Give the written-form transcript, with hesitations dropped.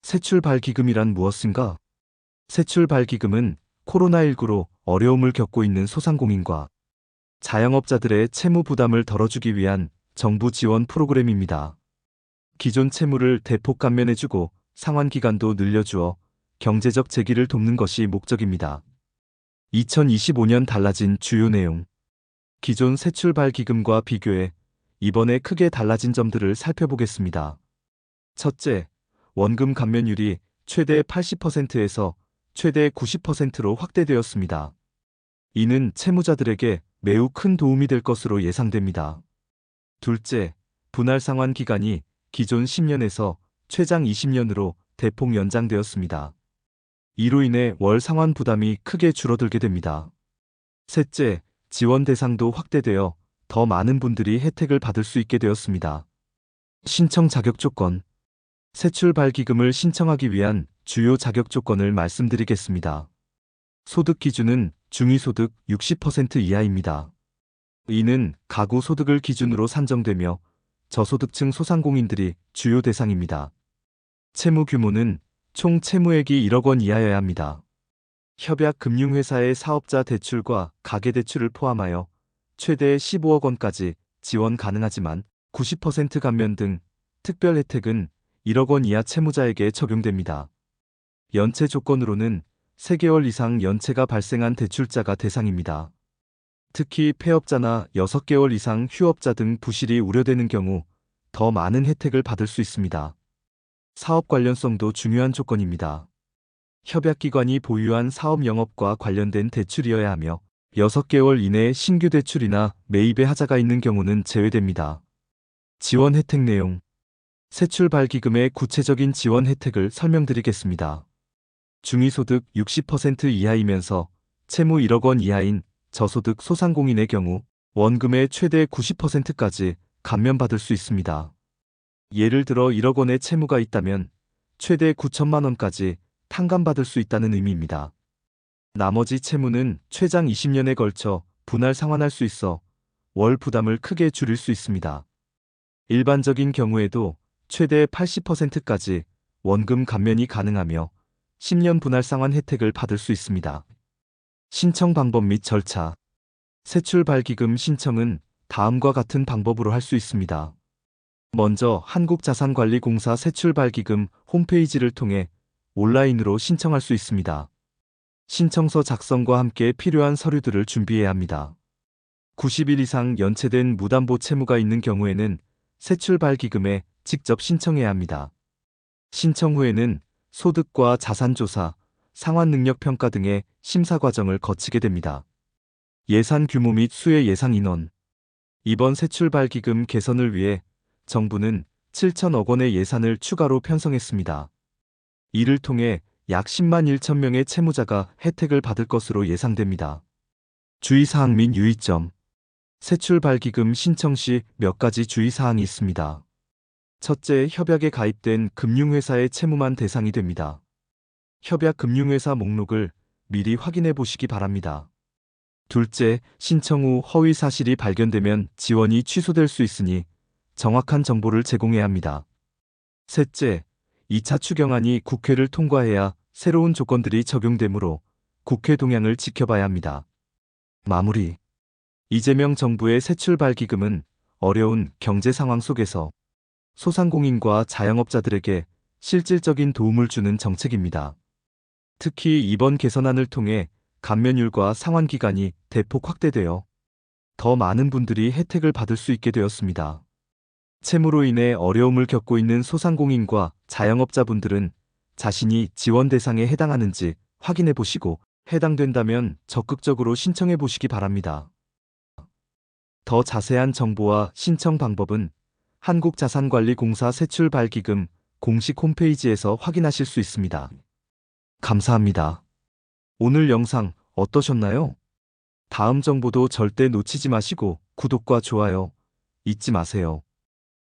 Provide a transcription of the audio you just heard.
세출발기금이란 무엇인가? 세출발기금은 코로나19로 어려움을 겪고 있는 소상공인과 자영업자들의 채무 부담을 덜어주기 위한 정부 지원 프로그램입니다. 기존 채무를 대폭 감면해주고 상환 기간도 늘려주어 경제적 재기를 돕는 것이 목적입니다. 2025년 달라진 주요 내용. 기존 세출발기금과 비교해 이번에 크게 달라진 점들을 살펴보겠습니다. 첫째, 원금 감면율이 최대 80%에서 최대 90%로 확대되었습니다. 이는 채무자들에게 매우 큰 도움이 될 것으로 예상됩니다. 둘째, 분할 상환 기간이 기존 10년에서 최장 20년으로 대폭 연장되었습니다. 이로 인해 월 상환 부담이 크게 줄어들게 됩니다. 셋째, 지원 대상도 확대되어 더 많은 분들이 혜택을 받을 수 있게 되었습니다. 신청 자격 조건. 세출발기금을 신청하기 위한 주요 자격 조건을 말씀드리겠습니다. 소득 기준은 중위소득 60% 이하입니다. 이는 가구 소득을 기준으로 산정되며 저소득층 소상공인들이 주요 대상입니다. 채무 규모는 총 채무액이 1억 원 이하여야 합니다. 협약금융회사의 사업자 대출과 가계대출을 포함하여 최대 15억 원까지 지원 가능하지만 90% 감면 등 특별 혜택은 1억 원 이하 채무자에게 적용됩니다. 연체 조건으로는 3개월 이상 연체가 발생한 대출자가 대상입니다. 특히 폐업자나 6개월 이상 휴업자 등 부실이 우려되는 경우 더 많은 혜택을 받을 수 있습니다. 사업 관련성도 중요한 조건입니다. 협약기관이 보유한 사업 영업과 관련된 대출이어야 하며 6개월 이내 신규 대출이나 매입의 하자가 있는 경우는 제외됩니다. 지원 혜택 내용. 세출발기금의 구체적인 지원 혜택을 설명드리겠습니다. 중위소득 60% 이하이면서 채무 1억 원 이하인 저소득 소상공인의 경우 원금의 최대 90%까지 감면받을 수 있습니다. 예를 들어 1억 원의 채무가 있다면 최대 9천만 원까지 탕감받을 수 있다는 의미입니다. 나머지 채무는 최장 20년에 걸쳐 분할 상환할 수 있어 월 부담을 크게 줄일 수 있습니다. 일반적인 경우에도 최대 80%까지 원금 감면이 가능하며 10년 분할 상환 혜택을 받을 수 있습니다. 신청 방법 및 절차. 세출발기금 신청은 다음과 같은 방법으로 할 수 있습니다. 먼저 한국자산관리공사 세출발기금 홈페이지를 통해 온라인으로 신청할 수 있습니다. 신청서 작성과 함께 필요한 서류들을 준비해야 합니다. 90일 이상 연체된 무담보 채무가 있는 경우에는 세출발기금에 직접 신청해야 합니다. 신청 후에는 소득과 자산조사, 상환능력평가 등의 심사 과정을 거치게 됩니다. 예산 규모 및 수혜 예상 인원. 이번 세출발기금 개선을 위해 정부는 7천억 원의 예산을 추가로 편성했습니다. 이를 통해 약 10만 1천 명의 채무자가 혜택을 받을 것으로 예상됩니다. 주의사항 및 유의점. 세출발기금 신청 시 몇 가지 주의사항이 있습니다. 첫째, 협약에 가입된 금융회사의 채무만 대상이 됩니다. 협약금융회사 목록을 미리 확인해 보시기 바랍니다. 둘째, 신청 후 허위 사실이 발견되면 지원이 취소될 수 있으니 정확한 정보를 제공해야 합니다. 셋째, 2차 추경안이 국회를 통과해야 새로운 조건들이 적용되므로 국회 동향을 지켜봐야 합니다. 마무리. 이재명 정부의 세출발기금은 어려운 경제 상황 속에서 소상공인과 자영업자들에게 실질적인 도움을 주는 정책입니다. 특히 이번 개선안을 통해 감면율과 상환 기간이 대폭 확대되어 더 많은 분들이 혜택을 받을 수 있게 되었습니다. 채무로 인해 어려움을 겪고 있는 소상공인과 자영업자분들은 자신이 지원 대상에 해당하는지 확인해 보시고 해당된다면 적극적으로 신청해 보시기 바랍니다. 더 자세한 정보와 신청 방법은 한국자산관리공사 세출발기금 공식 홈페이지에서 확인하실 수 있습니다. 감사합니다. 오늘 영상 어떠셨나요? 다음 정보도 절대 놓치지 마시고 구독과 좋아요 잊지 마세요.